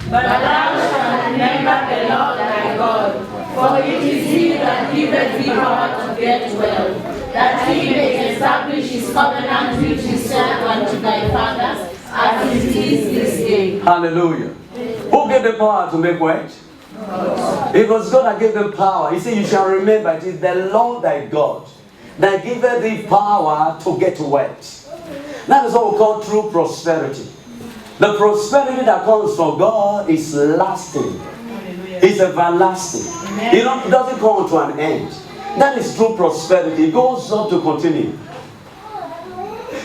But thou shalt remember the Lord thy God, for it is he that giveth thee power to get wealth, that he may establish his covenant which he swore unto thy fathers, as it is this day. Hallelujah. Who gave the power to make wealth? It was God that gave them power. He said, you shall remember it is the Lord thy God that giveth thee power to get wealth. That is what we call true prosperity. The prosperity that comes from God is lasting. It's everlasting. It doesn't come to an end. That is true prosperity. It goes on to continue.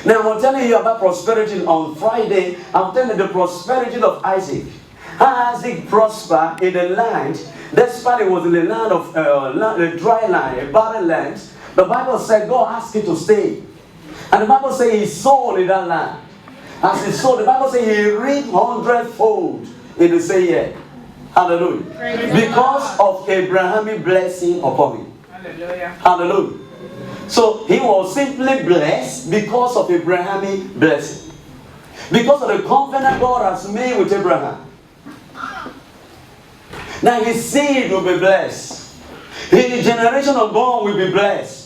Now I'm telling you about prosperity on Friday. I'm telling you the prosperity of Isaac. Isaac prospered in the land, despite it was in the land of a dry land, a barren land. The Bible said God asked him to stay. And the Bible says he sold in that land. As he sold, the Bible says he reaped 100-fold in the same year. Hallelujah. Because of Abrahamic blessing upon him. Hallelujah. Hallelujah. So he was simply blessed because of Abrahamic blessing. Because of the covenant God has made with Abraham. Now his seed will be blessed. His generation of born will be blessed.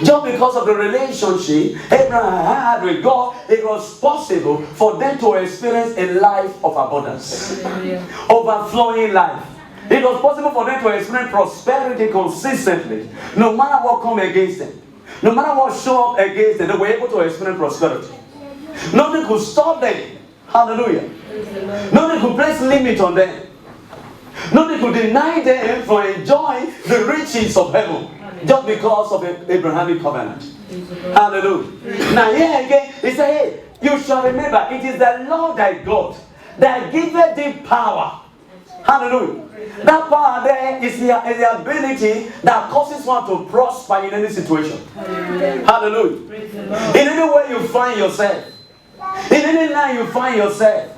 Just because of the relationship Abraham had with God, it was possible for them to experience a life of abundance. Overflowing life. It was possible for them to experience prosperity consistently. No matter what come against them. No matter what show up against them, they were able to experience prosperity. Nothing could stop them. Hallelujah. Nothing could place limit on them. Nothing could deny them from enjoying the riches of heaven. Just because of the Abrahamic covenant. Hallelujah. Now here again, he said, hey, you shall remember, it is the Lord thy God that giveth thee power. Hallelujah. That power there is the ability that causes one to prosper in any situation. Hallelujah. In any way you find yourself, in any line you find yourself,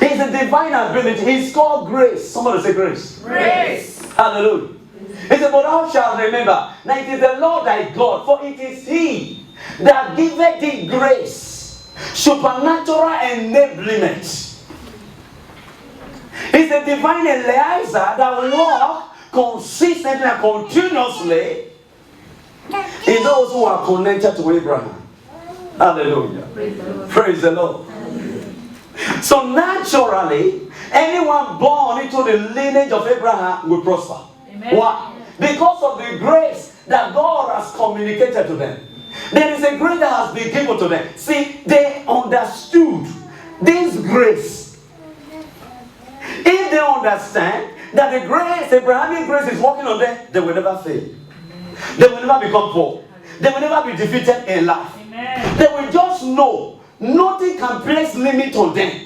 it's a divine ability. It's called grace. Somebody say grace. Grace. Hallelujah. He said, but thou shalt remember, now it is the Lord thy God, for it is he that giveth thee grace, supernatural enablement. It's a divine Eliezer that walks consistently and continuously in those who are connected to Abraham. Hallelujah. Praise the Lord. So naturally, anyone born into the lineage of Abraham will prosper. Amen. Why? Because of the grace that God has communicated to them. There is a grace that has been given to them. See, they understood this grace. If they understand that the grace, Abrahamic grace is working on them, they will never fail. They will never become poor. They will never be defeated in life. Amen. They will just know nothing can place limit on them.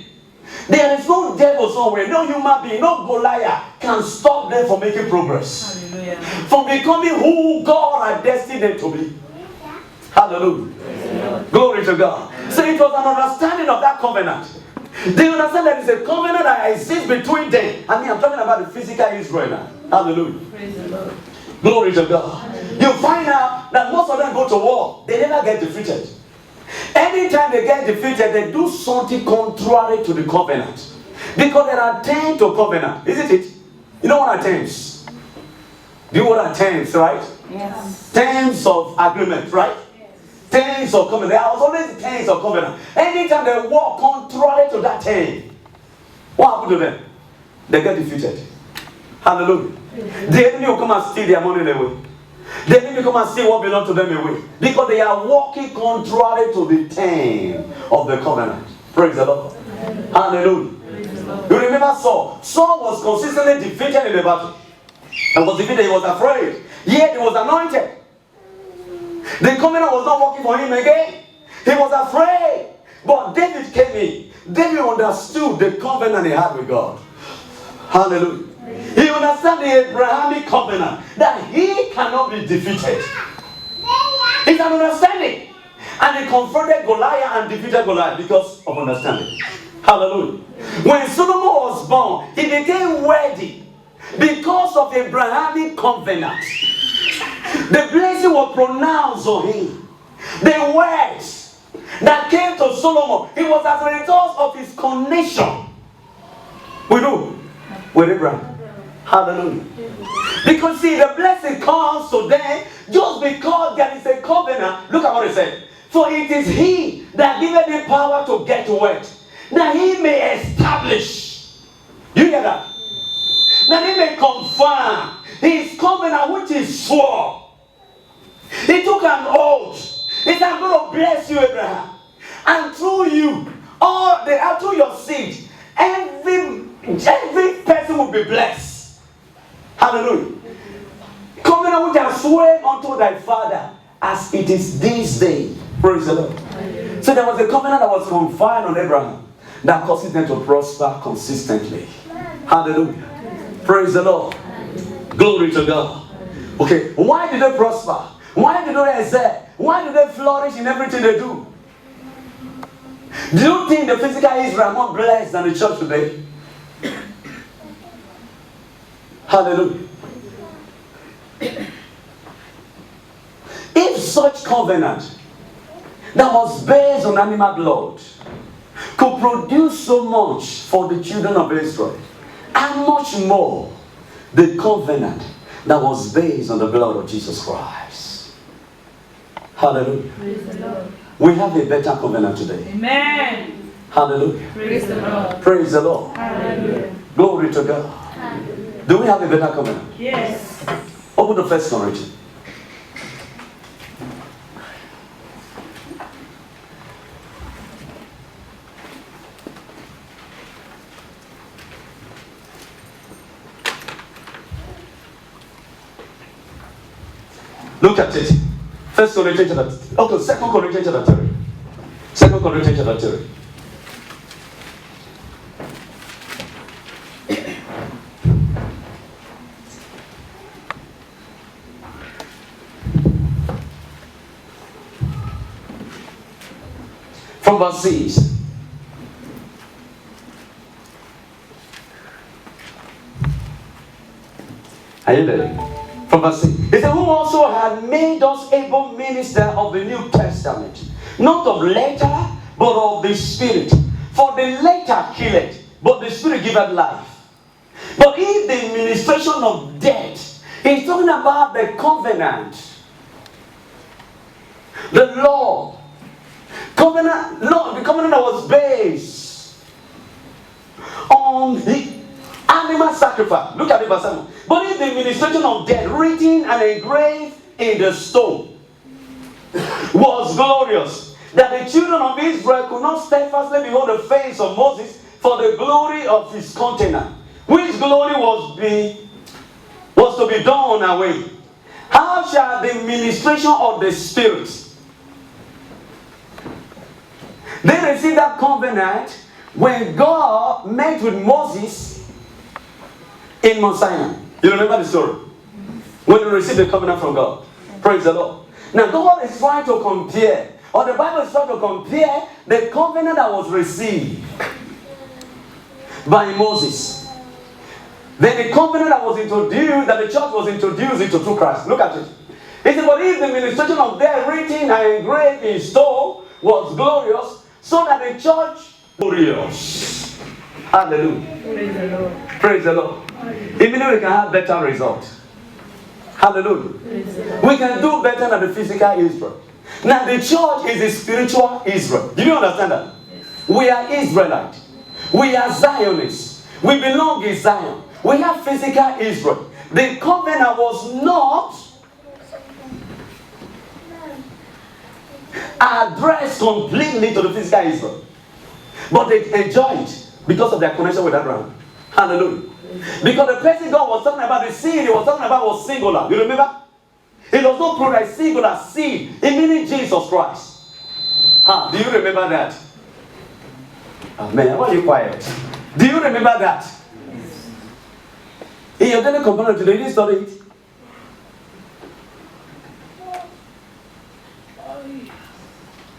There is no devil somewhere, no human being, no Goliath can stop them from making progress. Hallelujah. From becoming who God had destined them to be. Hallelujah. Hallelujah. Glory to God. So it was an understanding of that covenant. They understand that it's a covenant that exists between them. I mean, I'm talking about the physical Israel now. Hallelujah. Praise the Lord. Glory to God. Hallelujah. You find out that most of them go to war. They never get defeated. Anytime they get defeated, they do something contrary to the covenant. Because there are terms to covenant, isn't it? You know what are terms? Do you know what are terms, right? Yes. Terms of agreement, right? Yes. Terms of covenant. There are always terms of covenant. Anytime they walk contrary to that term, what happened to them? They get defeated. Hallelujah. The enemy will come and steal their money away. The enemy come and see what belongs to them away. Because they are walking contrary to the term of the covenant. Praise the Lord. Hallelujah. You remember Saul? Saul was consistently defeated in the battle. And was defeated, he was afraid. Yet he was anointed. The covenant was not working for him again. He was afraid. But David came in. David understood the covenant he had with God. Hallelujah. He understands the Abrahamic covenant that he cannot be defeated. It's an understanding. And he confronted Goliath and defeated Goliath because of understanding. Hallelujah. When Solomon was born, he became worthy because of the Abrahamic covenant. The blessing was pronounced on him. The words that came to Solomon, it was as a result of his connection with who? With Abraham. Hallelujah. Because see, the blessing comes to them just because there is a covenant. Look at what he said. For it is he that giveth him power to get wealth, that he may establish. You hear that? That he may confirm his covenant which is swore. He took an oath. He said, I'm going to bless you, Abraham. And through you, through your seed, every person will be blessed. Hallelujah. Covenant which I swear unto thy father, as it is this day. Praise the Lord. So there was a covenant that was confined on Abraham that causes them to prosper consistently. Hallelujah. Praise the Lord. Glory to God. Okay, why did they prosper? Why did they excel? Why did they flourish in everything they do? Do you think the physical Israel are more blessed than the church today? Hallelujah. If such covenant that was based on animal blood could produce so much for the children of Israel, and much more the covenant that was based on the blood of Jesus Christ. Hallelujah. Praise the Lord. We have a better covenant today. Amen. Hallelujah. Praise the Lord. Praise the Lord. Hallelujah. Glory to God. Hallelujah. Do we have a better covenant? Yes. Open the First Corinthians. Look at it. First Corinthians chapter 3. Okay, Second Corinthians chapter 3. Second Corinthians chapter 3. From verse 6. Are you there? From verse 6. He said, who also had made us able minister of the New Testament, not of letter, but of the Spirit. For the letter killeth, but the Spirit giveth life. But if the administration of death, he's talking about the covenant, the law, the covenant that was based on the animal sacrifice. Look at it, verse 7. But if the administration of death, written and engraved in the stone, was glorious, that the children of Israel could not steadfastly behold the face of Moses for the glory of his countenance, which glory was to be done away. How shall the ministration of the Spirit? They received that covenant when God met with Moses in Mount Sinai. You remember the story? When we received the covenant from God. Praise the Lord. Now God is trying to compare, or the Bible is trying to compare the covenant that was received by Moses. Then the covenant that was introduced, that the church was introduced into through Christ. Look at it. He said, but if the ministration of death written and engraved in stone was glorious, so that the church glorious. Hallelujah. Praise the Lord. Praise the Lord. Even though we can have better results. Hallelujah. We can do better than the physical Israel. Now the church is a spiritual Israel. Do you understand that? Yes. We are Israelites. We are Zionists. We belong in Zion. We have physical Israel. The covenant was not addressed completely to the physical Israel. But they enjoyed it because of their connection with Abraham. Hallelujah. Because the person God was talking about, the seed he was talking about was singular. You remember? It was not plural, singular seed. It meaning Jesus Christ. Do you remember that? Oh man, why are you quiet? Do you remember that? In your daily component today, did you study it?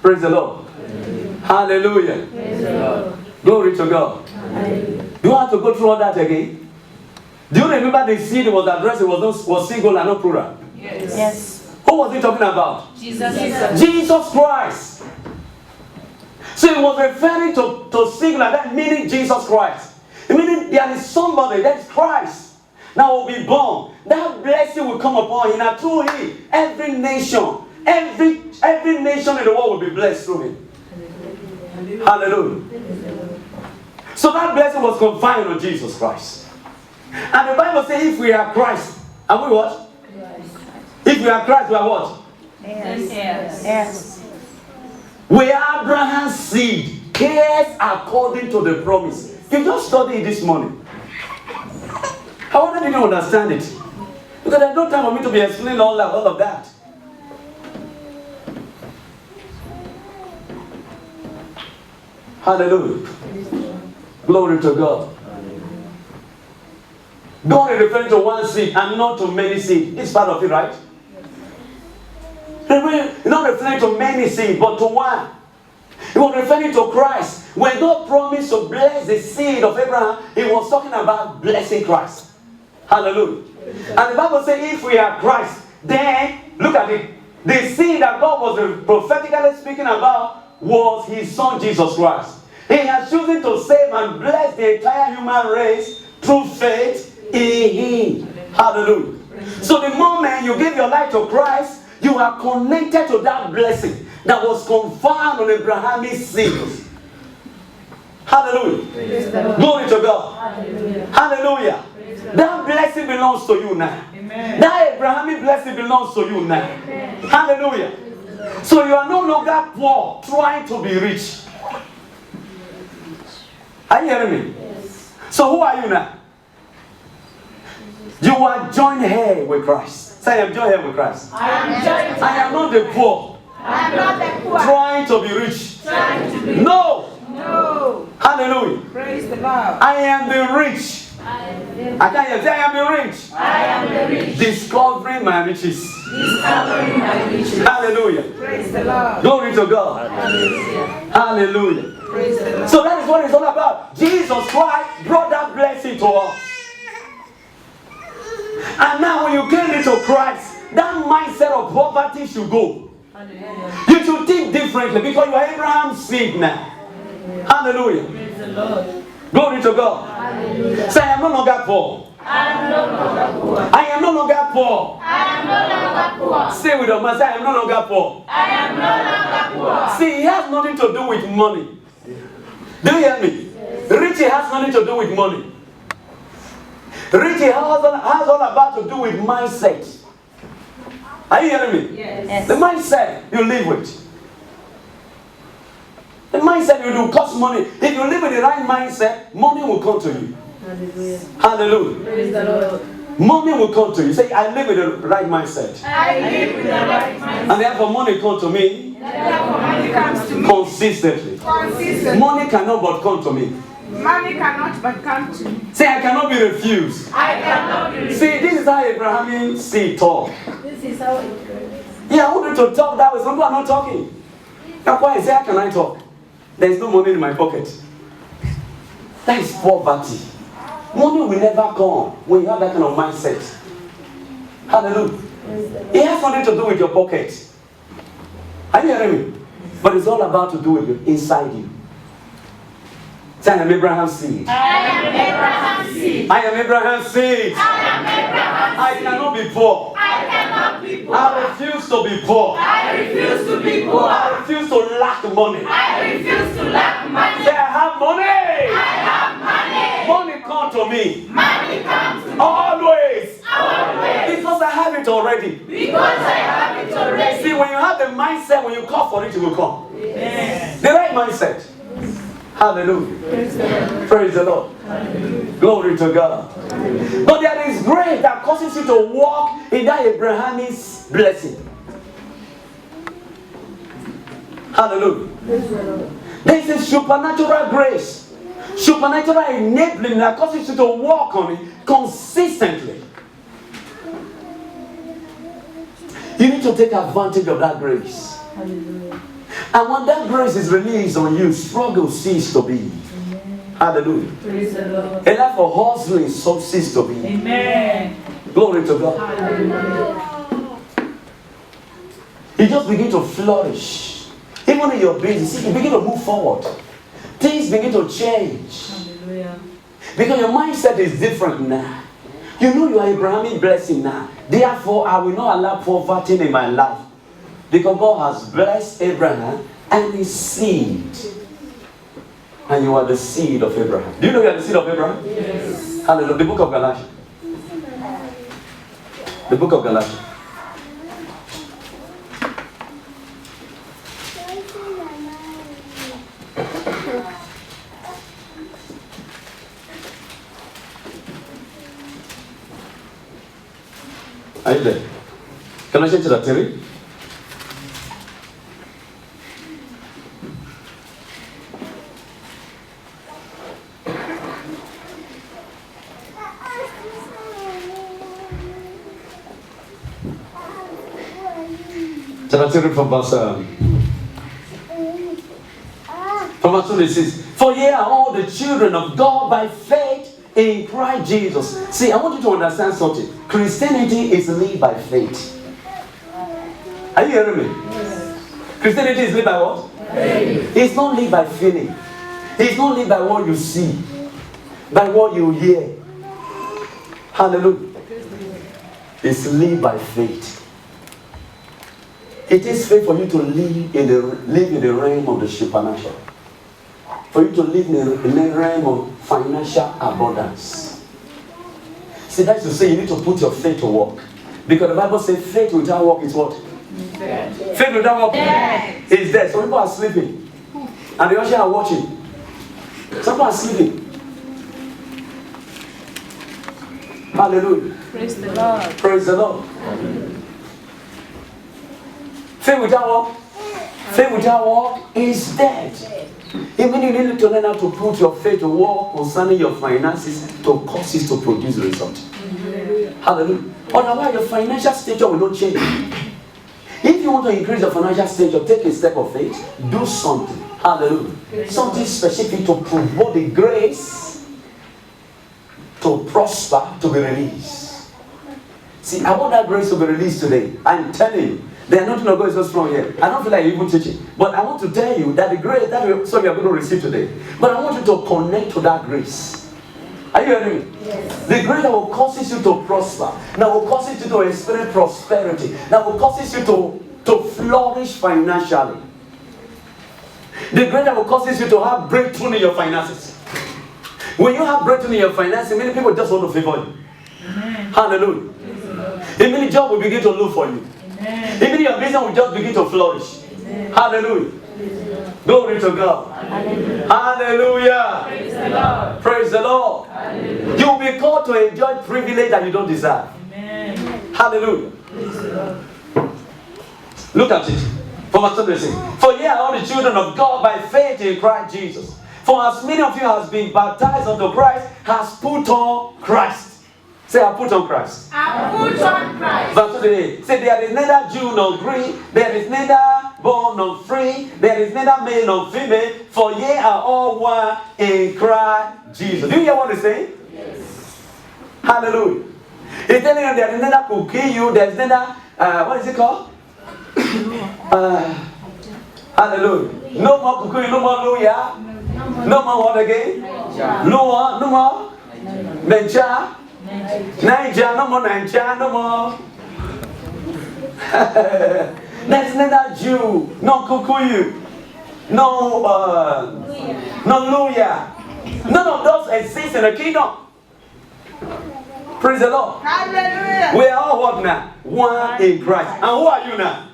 Praise the Lord. Hallelujah. Praise the Lord. Glory to God. Hallelujah. Do you have to go through all that again? Do you remember the seed was addressed? It was single and not plural. Yes. Yes. Who was he talking about? Jesus. Jesus Christ. So So he was referring to singular, that meaning Jesus Christ. Meaning there is somebody, that's Christ, now will be born. That blessing will come upon him. And through him, every nation in the world will be blessed through him. Hallelujah. So that blessing was confined on Jesus Christ. And the Bible says if we are Christ, are we what? If we are Christ, we are what? Yes. We are Abraham's seed, heirs according to the promise. You just studied it this morning. How did you understand it? Because there's no time for me to be explaining all of that. Hallelujah. Glory to God. God is referring to one seed and not to many seeds. It's part of it, right? He's not referring to many seeds, but to one. He was referring to Christ. When God promised to bless the seed of Abraham, he was talking about blessing Christ. Hallelujah. And the Bible says if we are Christ, then, look at it. The seed that God was prophetically speaking about was his son Jesus Christ. He has chosen to save and bless the entire human race through faith in him. Hallelujah. So the moment you give your life to Christ, you are connected to that blessing that was conferred on Abraham's seed. Hallelujah. Glory to God. Hallelujah. That blessing belongs to you now. Amen. That Abrahamic blessing belongs to you now. Amen. Hallelujah. So you are no longer poor trying to be rich. Are you hearing me? Yes. So who are you now? You are joined here with Christ. Say, I am joined here with Christ. I am not the poor. I am not the poor. Trying to be rich. No. Hallelujah. Praise the Lord. I am the rich. I can't hear. Say, I am the rich. I am the rich. Discovering my riches. Discovering my riches. Hallelujah. Praise the Lord. Glory to God. Hallelujah. Hallelujah. Praise the Lord. So that is what it's all about. Jesus Christ brought that blessing to us. And now when you came into Christ, that mindset of poverty should go. You should think differently because you are Abraham's seed now. Hallelujah. Praise the Lord. Glory to God. Hallelujah. Say, I am no longer poor. I am no longer poor. I am no longer poor. I am no longer poor. Say with your mouth, say, I am no longer poor. I am no longer poor. See, it has nothing to do with money. Do you hear me? Richie has nothing to do with money. Richie has all about to do with mindset. Are you hearing me? Yes. The mindset you live with. The mindset you do costs money. If you live with the right mindset, money will come to you. Hallelujah. Hallelujah. Praise the Lord. Money will come to you. Say, I live with the right mindset. I live with the right mindset. And therefore money comes to me Therefore, money comes to me consistently. consistently. Money cannot but come to me. Money cannot but come to me. Say, I cannot be refused. I cannot be refused. See, this is how Abrahamic seed talk. This is how it goes. Yeah, I want you to talk that way. Some people are not talking. That's why I say, how can I talk? There is no money in my pocket. That is poverty. Money will never come when you have that kind of mindset. Hallelujah. It has nothing to do with your pocket. Are you hearing me? But it's all about to do with inside you. Say, I am Abraham's seed. I am Abraham's seed. I am Abraham's seed. I am Abraham's I cannot be poor. I cannot be poor. I refuse to be poor. I refuse to be poor. I refuse to lack money. I refuse to lack money. Say, I have money. I have money. Money come to me. Money comes to me. Always. Always. Because I have it already. Because I have it already. See, when you have the mindset, when you call for it, it will come. Yes. The right mindset. Hallelujah. Praise the Lord. Hallelujah. Glory to God. Hallelujah. But there is grace that causes you to walk in that Abrahamic blessing. Hallelujah. There is a supernatural grace, supernatural enabling that causes you to walk on it consistently. You need to take advantage of that grace. Hallelujah. And when that grace is released on you, struggle cease to be. Amen. Hallelujah. Praise the Lord. A life of hustling cease to be. Amen. Glory to God. Hallelujah. You just begin to flourish. Even in your business, see, you begin to move forward. Things begin to change. Hallelujah. Because your mindset is different now. You know you are Abrahamic blessing now. Therefore, I will not allow poverty in my life. Because God has blessed Abraham and his seed. And you are the seed of Abraham. Do you know you are the seed of Abraham? Yes. Hallelujah. The book of Galatians. The book of Galatians. Are you there? Galatians chapter 3. Chapter 3 from verse 26. For ye are all the children of God by faith in Christ Jesus. See, I want you to understand something. Christianity is lived by faith. Are you hearing me? Yes. Christianity is lived by what? Faith. It's not lived by feeling. It's not lived by what you see, by what you hear. Hallelujah. It's lived by faith. It is faith for you to live in the realm of the supernatural. For you to live in the realm of financial abundance. See, that's to say you need to put your faith to work. Because the Bible says faith without work is what? Dead. Faith without work is dead. Some people are sleeping. And the usher are watching. Some people are sleeping. Hallelujah. Praise the Lord. Praise the Lord. Faith without work? Faith without work is dead. It means you need to learn how to put your faith to work concerning your finances to cause it to produce result. Hallelujah. Otherwise, your financial stature will not change. If you want to increase your financial stature, take a step of faith, do something. Hallelujah. Something specific to promote the grace to prosper, to be released. See, I want that grace to be released today. I'm telling you. The anointing of God is so strong here. I don't feel like even teaching. But I want to tell you that the grace that you are going to receive today. But I want you to connect to that grace. Are you hearing me? Yes. The grace that will cause you to prosper. That will cause you to experience prosperity. That will cause you to flourish financially. The grace that will cause you to have breakthrough in your finances. When you have breakthrough in your finances, many people just want to favor you. Amen. Hallelujah. Many job will begin to look for you. Amen. Even your business will just begin to flourish. Amen. Hallelujah. Glory to God. Hallelujah. Hallelujah. Praise the Lord. Praise the Lord. Hallelujah. You will be called to enjoy privilege that you don't deserve. Amen. Hallelujah. Praise the Lord. Look at it. From verse 26. For ye are all the children of God by faith in Christ Jesus. For as many of you has been baptized unto Christ, has put on Christ. Say, I put on Christ. I put on Christ. Verse 28. Say, there is neither Jew nor Greek, there is neither bond nor free, there is neither male nor female, for ye are all one in Christ Jesus. Do you hear what he's saying? Yes. Hallelujah. He's telling you there is neither could kill you, there is neither, what is it called? Hallelujah. No more kukuyu, no more Luya. No more what again? No more. Nature. Niger, no more Niger, no more. There's neither Jew, no Kukuyu, no Luya. None of those exist in the kingdom. Praise the Lord. Hallelujah. We are all what now? One in Christ. And who are you now?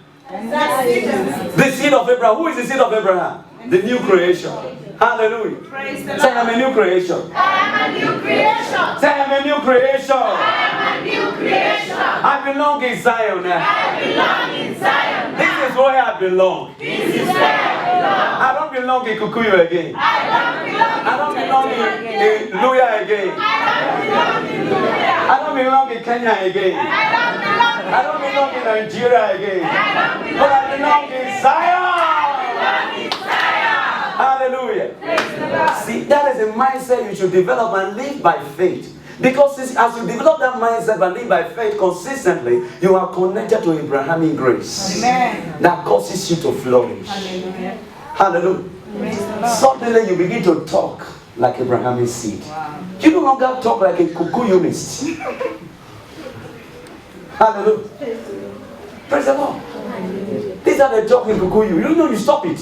The seed of Abraham. Who is the seed of Abraham? The new creation. Hallelujah. Praise the Lord. Say, I'm a new creation. I am a new creation. Say, I'm a new creation. I am a new creation. I belong in Zion now. I belong in Zion. This is where I belong. This is where I belong. I don't belong in Kukuyu again. I don't belong in Luya again. I don't belong in Kenya again. I don't belong in Nigeria again. But I belong in Zion. Hallelujah. See, that is a mindset you should develop and live by faith. Because as you develop that mindset and live by faith consistently, you are connected to Abrahamic grace. Amen. That causes you to flourish. Hallelujah. Hallelujah. Suddenly you begin to talk like Abrahamic seed. Wow. You no longer talk like a cuckoo unist. Hallelujah. Praise the Lord. These are the talking cuckoo you. You know you stop it.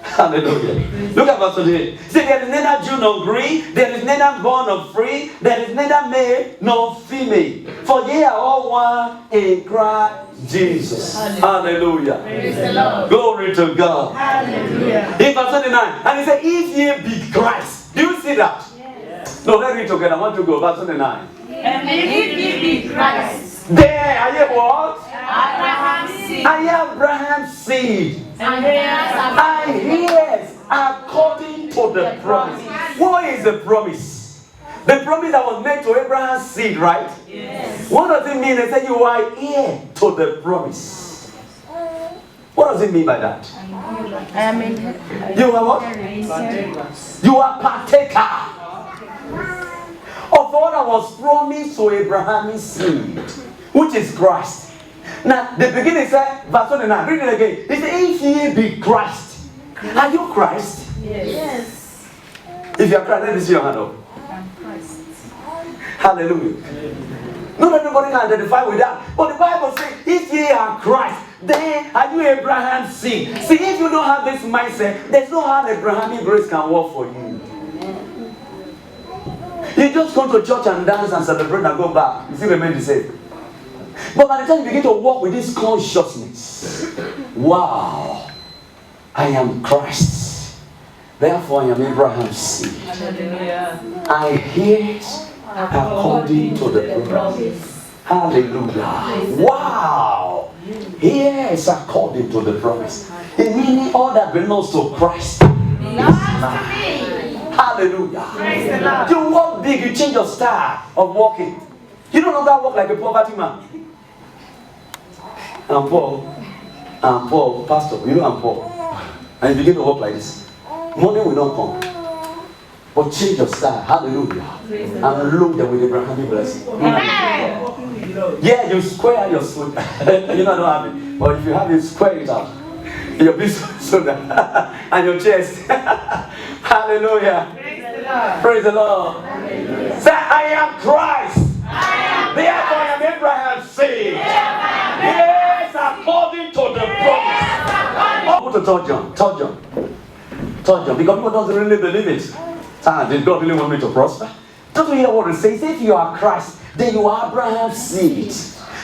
Hallelujah. Look at verse 28. See, there is neither Jew nor Greek, there is neither bond nor free, there is neither male nor female. For ye are all one in Christ Jesus. Hallelujah. Praise the Lord. Glory to God. Hallelujah. In verse 29, and he said, if ye be Christ. Do you see that? Yes. No, let's read together. I want to go. Verse 29. And if ye be Christ, there are ye what? Abraham's seed. I am Abraham's seed. And heirs according to the promise. What is the promise? The promise that was made to Abraham's seed, right? Yes. What does it mean? They say you are heir to the promise. What does it mean by that? You are what? You are partaker of all that was promised to Abraham's seed, which is Christ. Now, the beginning said, verse 29, read it again. It says, if ye be Christ. Are you Christ? Yes. If you are Christ, let me see your hand up. I'm Christ. Hallelujah. Not everybody can identify with that. But the Bible says, if ye are Christ, then are you Abraham's seed. See, if you don't have this mindset, there's no how Abrahamic grace can work for you. You just come to church and dance and celebrate and go back. You still remain the same. But by the time you begin to walk with this consciousness, wow, I am Christ. Therefore I am Abraham's seed. Hallelujah. I hear according to the promise. Hallelujah. Wow. Yes, according to the promise. It meaning all that belongs to Christ is mine. Hallelujah. Praise the Lord. You walk big, you change your style of walking. You no longer walk like a poverty man. I'm poor, pastor. You know I'm poor. And you begin to walk like this. Money will not come. But change your style. Hallelujah. And look there with Abrahamic blessing. Yeah, you square your foot. You know I don't have it. But if you have it, square it out. Your business and your chest. Hallelujah. Praise the Lord. Say, I am Christ. Therefore I am Abraham's seed. Yes, according to the promise. Go to 3 John. 3 John. Because people don't really believe it. Did God really want me to prosper? Don't you hear what it says? If you are Christ, then you are Abraham's seed.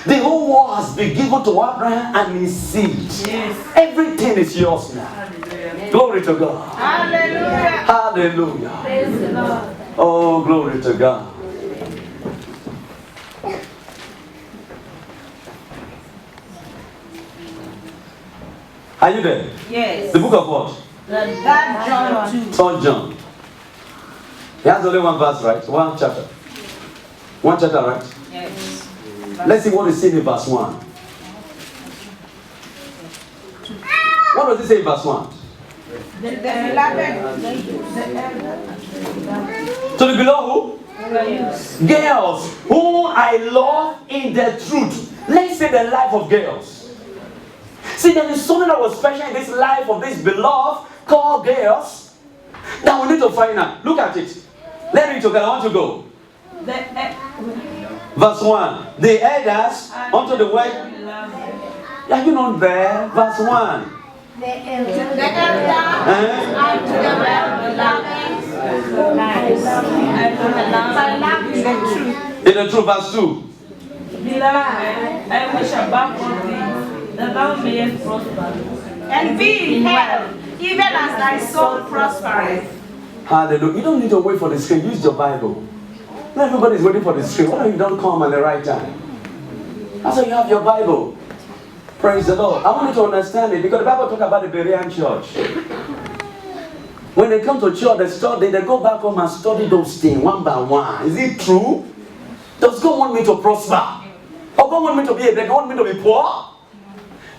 The whole world has been given to Abraham and his seed. Yes. Everything is yours now. Hallelujah. Glory to God. Hallelujah. Hallelujah. Praise the Lord. Oh, glory to God. Are you there? Yes. The book of what? That John 2. 3 John. He has only one verse, right? One chapter. One chapter, right? Yes. Let's see what is said in verse 1. What does it say in verse 1? The beloved. To the beloved who? Girls whom I love in the truth. Let's say the life of girls. See, there is something that was special in this life of this beloved called girls that we need to find out. Look at it. Let me together. I want to go. Verse 1. The elders unto the word. Are you not there? Verse 1. The elder unto the well-beloved. In the truth, verse 2. Beloved, I wish above all things that thou mayest prosper And be in health, even as thy soul prospereth. Hallelujah. You don't need to wait for the screen. Use your Bible. Not everybody is waiting for the screen. Why don't you don't come at the right time? That's why you have your Bible. Praise the Lord. I want you to understand it because the Bible talks about the Berean church. When they come to church, they study, they go back home and study those things one by one. Is it true? Does God want me to prosper? Or God want me to be able? God want me to be poor?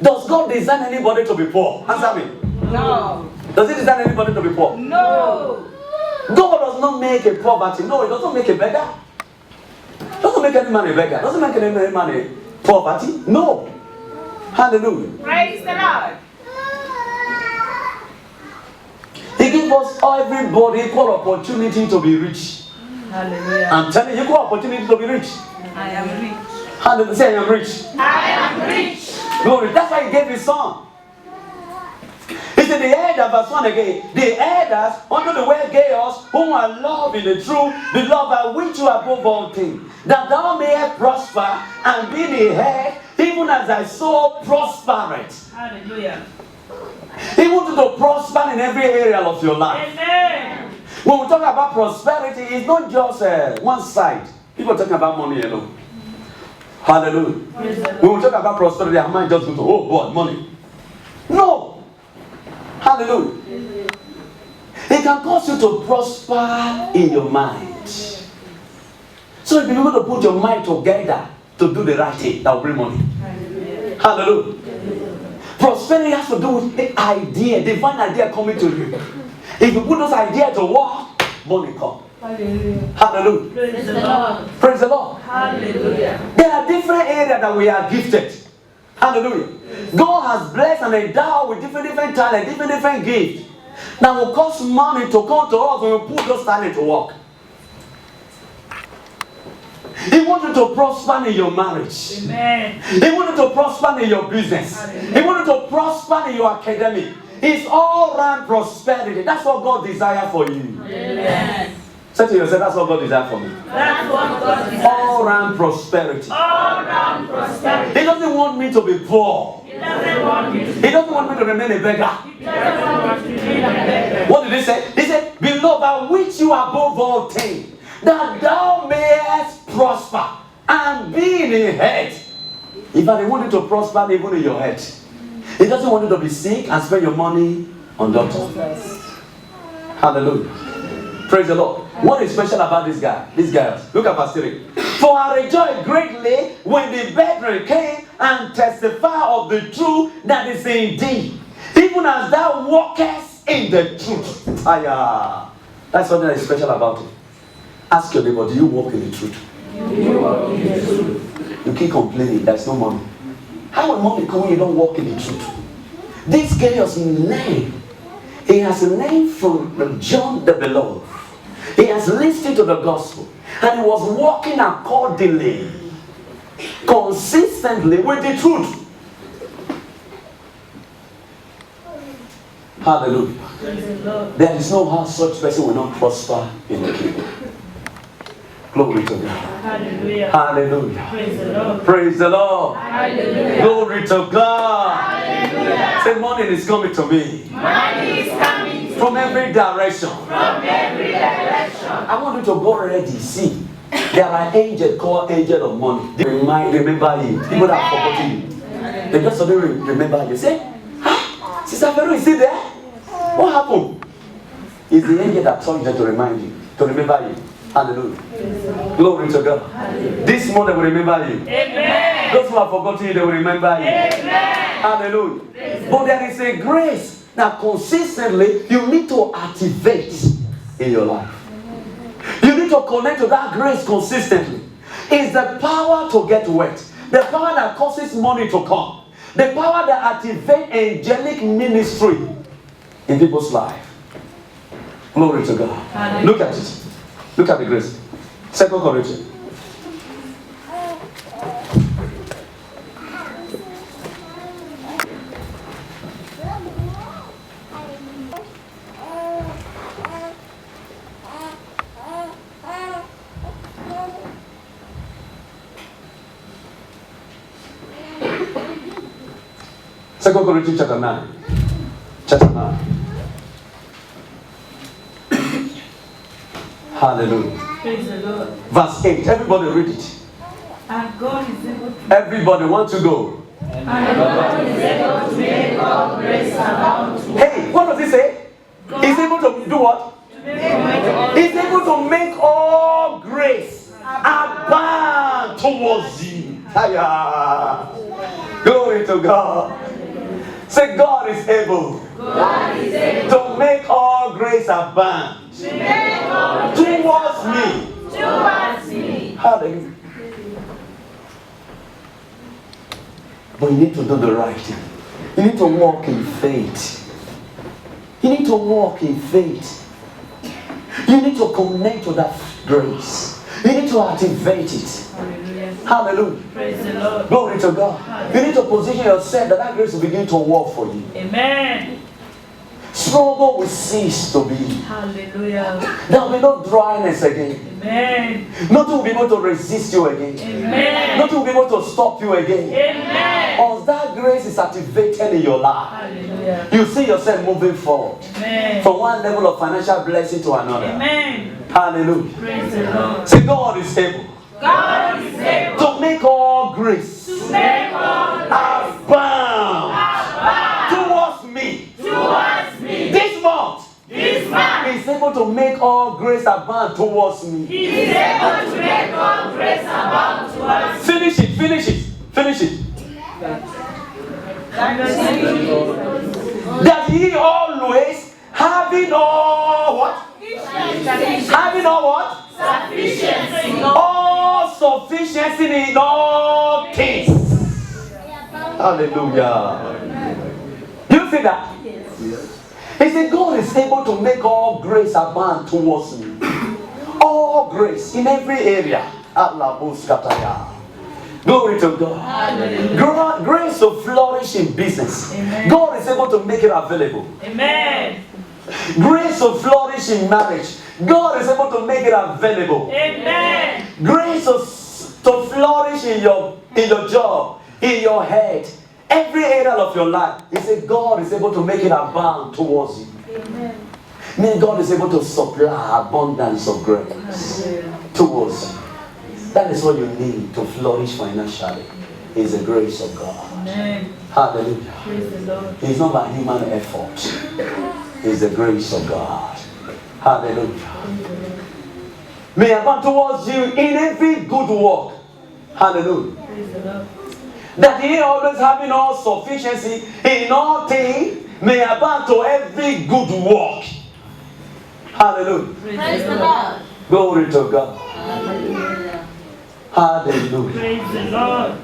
Does God design anybody to be poor? Answer me. No. Does He design anybody to be poor? No. God does not make a poverty. No, He doesn't make a beggar. Doesn't make any man a beggar. Doesn't make any man a poverty. No. Hallelujah. Praise the Lord. He gives us everybody equal opportunity to be rich. Hallelujah. I'm telling you, equal opportunity to be rich. I am rich. Hallelujah. Say, I am rich. I am rich. Glory. That's why He gave His Son. He said, the elder, verse 1 again, the elders unto the word gave us, whom are loved in the truth, the love by which you are above all things, that thou mayest prosper and be the head, even as thy soul prospereth. Hallelujah. He wants you to prosper in every area of your life. Amen. When we talk about prosperity, it's not just one side. People are talking about money alone. Hallelujah. When we talk about prosperity, our mind just goes to, oh God, money. No. Hallelujah. It can cause you to prosper in your mind. So if you're able to put your mind together to do the right thing, that will bring money. Hallelujah. Prosperity has to do with the idea, divine idea coming to you. If you put those ideas to work, money comes. Hallelujah. Hallelujah. Praise the Lord. Praise the Lord. Hallelujah. There are different areas that we are gifted. Hallelujah. God has blessed and endowed with different talents, different gifts that will cost money to come to us when we put those talents to work. He wants you to prosper in your marriage. Amen. He wants you to prosper in your business. He wants you to prosper in your academic. It's all around prosperity. That's what God desires for you. Amen. Say to yourself, that's what God desires for me. That's what God desires. All around prosperity. All round prosperity. He doesn't want me to be poor. He doesn't want me to. He doesn't want me to remain a beggar. He doesn't want me to be a beggar. What did he say? He said, beloved, by which you are above all things, that thou mayest prosper and be in the head. In fact, he wanted to prosper even in your head. He doesn't want you to be sick and spend your money on doctors. Hallelujah. Praise the Lord. What is special about this guy? These guys. Look at verse 3. For I rejoiced greatly when the brethren came and testified of the truth that is in thee, even as thou walkest in the truth. That's something that is special about it. Ask your neighbor, do you walk in the truth? You keep complaining, there's no money. How will money come when you don't walk in the truth? This guy's name, he has a name from John the Beloved. He has listened to the gospel and he was walking accordingly, consistently with the truth. Hallelujah. There is no how such person will not prosper in the kingdom. Glory to God. Hallelujah. Hallelujah. Praise the Lord. Praise the Lord. Hallelujah. Glory to God. Hallelujah. Say, money is coming to me Money is coming from every direction. from every direction. I want you to go already. See, there are angels called angels of money. They remember you. People that have forgotten you. They just suddenly remember you. Say, Sister Vero, is he there? What happened? It's the angel that told you to remind you, to remember you. Hallelujah. Glory to God. Hallelujah. This month they will remember you. Amen. Those who have forgotten you, they will remember you. Amen. Hallelujah. But there is a grace that consistently you need to activate in your life. You need to connect to that grace consistently. It's the power to get wealth. The power that causes money to come. The power that activates angelic ministry in people's life. Glory to God. Hallelujah. Look at it. Look at the grace. 2 Corinthians. Second Corinthians chapter 9. Chapter 9. Hallelujah. Praise the Lord. Verse 8. Everybody read it. And God is able to. Everybody want to go. And God is able to make all grace abound to. Hey, what does he say? He's able to do what? He's able to make all grace abound towards you. Hiya. Glory to God. Say, God is able God is able to make all grace abound towards me. Hallelujah. But you need to do the right thing. You need to walk in faith. You need to walk in faith. You need to connect to that grace. You need to activate it. Hallelujah. Praise the Lord. Glory to God. You need to position yourself that that grace will begin to work for you. Amen. Struggle will cease to be. Hallelujah. There will be no dryness again. Amen. Nothing will be able to resist you again. Amen. Nothing will be able to stop you again. Amen. Once that grace is activated in your life, Hallelujah. you see yourself moving forward Amen. from one level of financial blessing to another. Amen. Hallelujah. Praise the Lord. See, God is able God is able to make all grace to make all abound towards me. This month, He's able to make all grace abound towards me. He's able to make all grace abound to us. Finish it, finish it, finish it. That He always having all what? Having all what? Sufficiency. All sufficiency in all things. Hallelujah. You see that? He said, God is able to make all grace abound towards me. All grace in every area. Glory to God. Grace to flourish in business. Amen. God is able to make it available. Amen. Grace to flourish in marriage. God is able to make it available. Amen. Grace to flourish in your job, in your head, every area of your life. He said God is able to make it abound towards you. Amen. Meaning God is able to supply abundance of grace towards you. That is what you need to flourish financially. Is the grace of God. Amen. Hallelujah. Praise the Lord. It's not by human effort. It's the grace of God. Hallelujah. May abound towards you in every good work. Hallelujah. Praise the Lord. That He always having all sufficiency in all things may abound to every good work. Hallelujah. Praise the Lord. Glory to God. Hallelujah. Praise the Lord.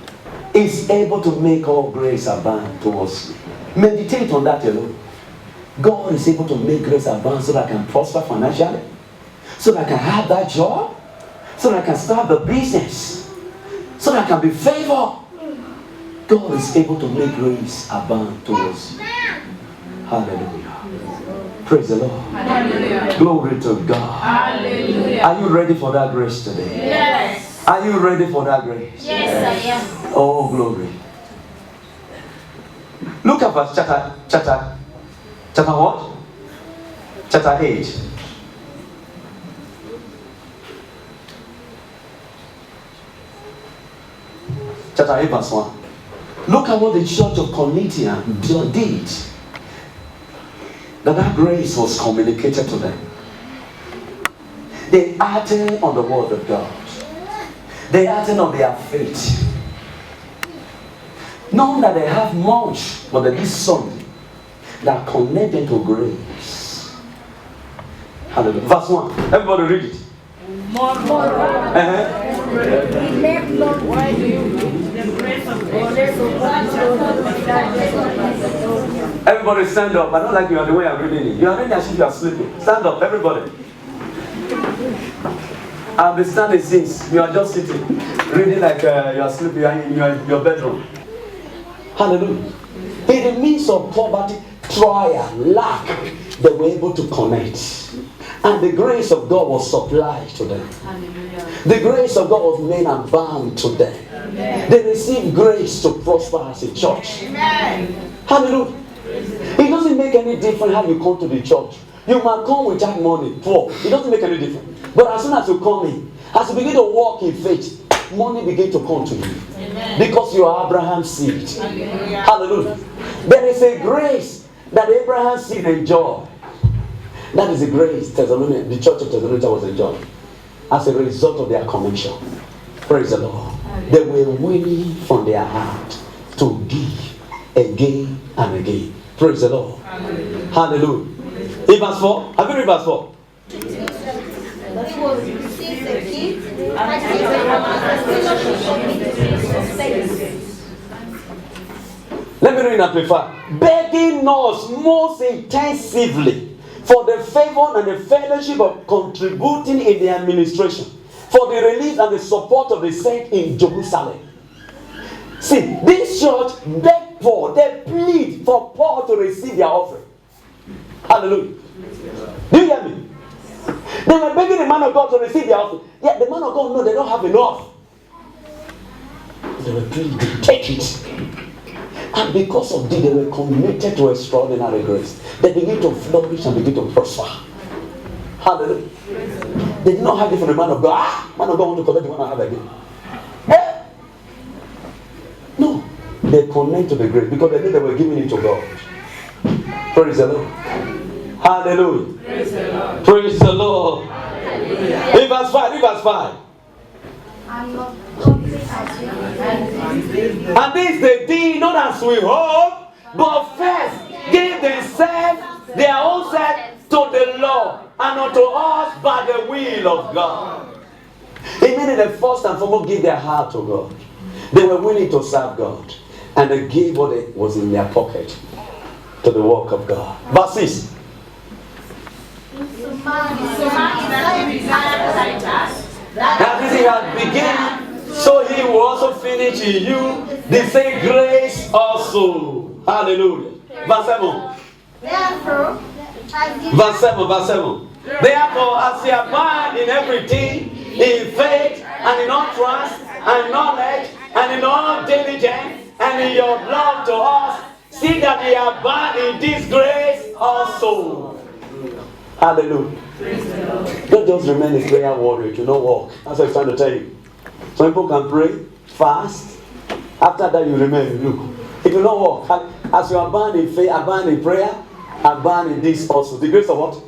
Is able to make all grace abound towards you. Meditate on that alone. God is able to make grace abound so that I can prosper financially, so that I can have that job, so that I can start the business, so that I can be favored. God is able to make grace abound towards you. Hallelujah. Praise the Lord. Hallelujah. Glory to God. Hallelujah. Are you ready for that grace today? Yes. Are you ready for that grace? Yes, I am. Oh, glory. Look at verse chapter what? Chapter 8. Chapter 8 verse 1. Look at what the church of Corinthians did. That grace was communicated to them. They acted on the word of God. They acted on their faith. Knowing that they have much, but there is something that connects them to grace. Hallelujah. Verse 1. Everybody read it. More. The grace of God. Everybody stand up. I don't like you are the way I'm reading it. You are reading as if you are sleeping. Stand up, everybody. I've been standing since. You are just sitting. Reading like you are sleeping. You are in your bedroom. Hallelujah. In the midst of poverty, trial, lack, they were able to connect. And the grace of God was supplied to them. Hallelujah. The grace of God was made abound to them. Amen. They received grace to prosper as a church. Amen. Hallelujah. It doesn't make any difference how you come to the church. You might come without money, poor. It doesn't make any difference. But as soon as you come in, as you begin to walk in faith, money begin to come to you. Amen. Because you are Abraham's seed. Hallelujah. Hallelujah. There is a grace that Abraham's seed enjoyed. That is the grace the church of Thessalonica was enjoying as a result of their connection. Praise the Lord. They were willing from their heart to give again and again. Praise the Lord. Hallelujah. Hallelujah. In verse 4, have you read verse 4? He will receive the gift Let me read in Amplified. Begging us most intensively for the favor and the fellowship of contributing in the administration, for the relief and the support of the saints in Jerusalem. See, this church begged Paul, they plead for Paul to receive their offering. Hallelujah. Do you hear me? They were begging the man of God to receive their offering. Yet the man of God, no, they don't have enough. They were pleading, take it. And because of this, they were committed to extraordinary grace. They began to flourish and begin to prosper. Hallelujah. They did not have it from the man of God. Man of God want to collect the one I have again. No. They connect to the grace because they knew they were giving it to God. Praise the Lord. Hallelujah. Praise the Lord. Praise the Lord. In verse 5, in verse 5. And this they did not as we hope, but first gave themselves, their own self, to the Lord, and unto us by the will of God. It means they first and foremost give their heart to God. They were willing to serve God, and they gave what was in their pocket to the work of God. Verse 6. That is, he had begun, so he will also finish in you the same grace also. Hallelujah. Verse 7. Verse 7, verse 7. Therefore, as ye abide in everything, in faith, and in all trust, and knowledge, and in all diligence, and in your love to us, see that ye abide in this grace also. Hallelujah. Don't just remain a prayer warrior. You don't walk. That's what I'm trying to tell you. Some people can pray, fast. After that, you remain. Look, if you don't walk, as you abide in faith, abide in prayer, abide in this also. The grace of what?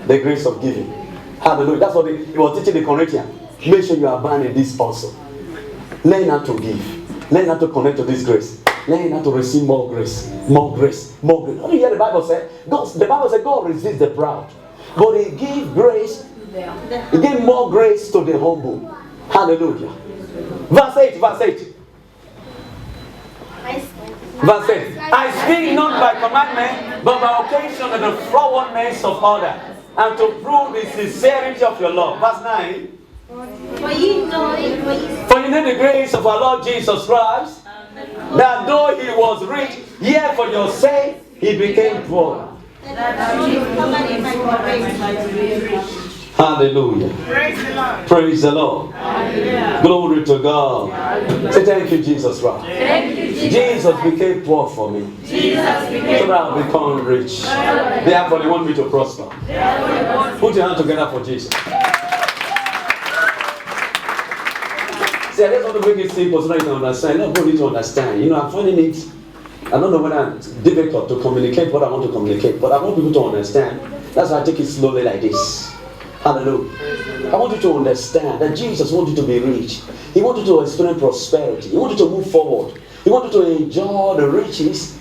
The grace of giving. Hallelujah. That's what he was teaching the Corinthians. Make sure you abide in this also. Learn how to give. Learn how to connect to this grace. Learn how to receive more grace. More grace. More grace. What do you hear the Bible say? The Bible says God resists the proud. But he gives grace. He gives more grace to the humble. Hallelujah. Verse 8. Verse 8. Verse 8. I speak not by commandment, but by occasion of the forwardness of others, and to prove the sincerity of your love. Verse 9. For you know the grace of our Lord Jesus Christ, that though he was rich, yet for your sake he became poor. Hallelujah. Praise the Lord. Praise the Lord. Hallelujah. Glory to God. Say thank you, Jesus Christ. Thank you, Jesus. Jesus became poor for me, Jesus became so that I will become rich. Therefore, they want me to prosper. Put your hand together for Jesus. See, I just want to make it simple so that you can understand. Not going to understand. You know, I'm finding it. I don't know whether it's difficult to communicate what I want to communicate, but I want people to understand. That's why I take it slowly like this. Hallelujah. I want you to understand that Jesus wants you to be rich. He wants you to experience prosperity. He wants you to move forward. He wants you to enjoy the riches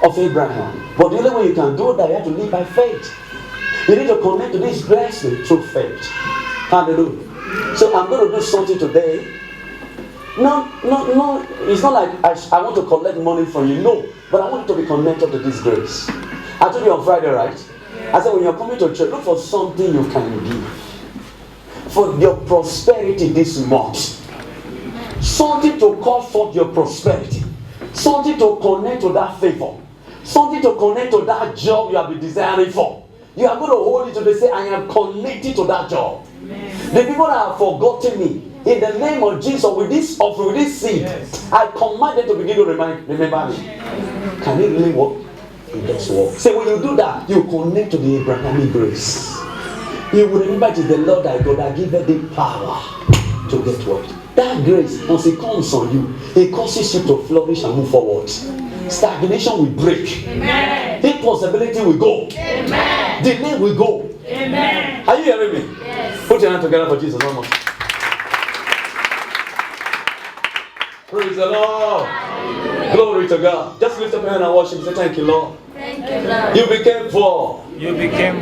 of Abraham. But the only way you can do that, you have to live by faith. You need to connect to this blessing through faith. Hallelujah. So I'm going to do something today. No. It's not like I want to collect money from you. No. But I want you to be connected to this grace. I told you on Friday, right? I said when you're coming to church, look for something you can give. For your prosperity this month. Something to call forth your prosperity. Something to connect to that favor. Something to connect to that job you have been desiring for. You are going to hold it to the say, I am connected to that job. Amen. The people that have forgotten me, in the name of Jesus, with this offering, with this seed, yes, I command them to begin to remember me. Can it really work? It does work. So when you do that, you connect to the Abrahamic grace. You will remember it is the Lord thy God that giveth thee power to get what? That grace, once it comes on you, it causes you to flourish and move forward. Stagnation will break. Amen. Impossibility will go. Amen. Delay will go. Amen. Are you hearing me? Yes. Put your hand together for Jesus one more. Praise the Lord. Hallelujah. Glory to God. Just lift up your hand and worship. Say thank you, Lord. Thank you, Lord. You became poor. You became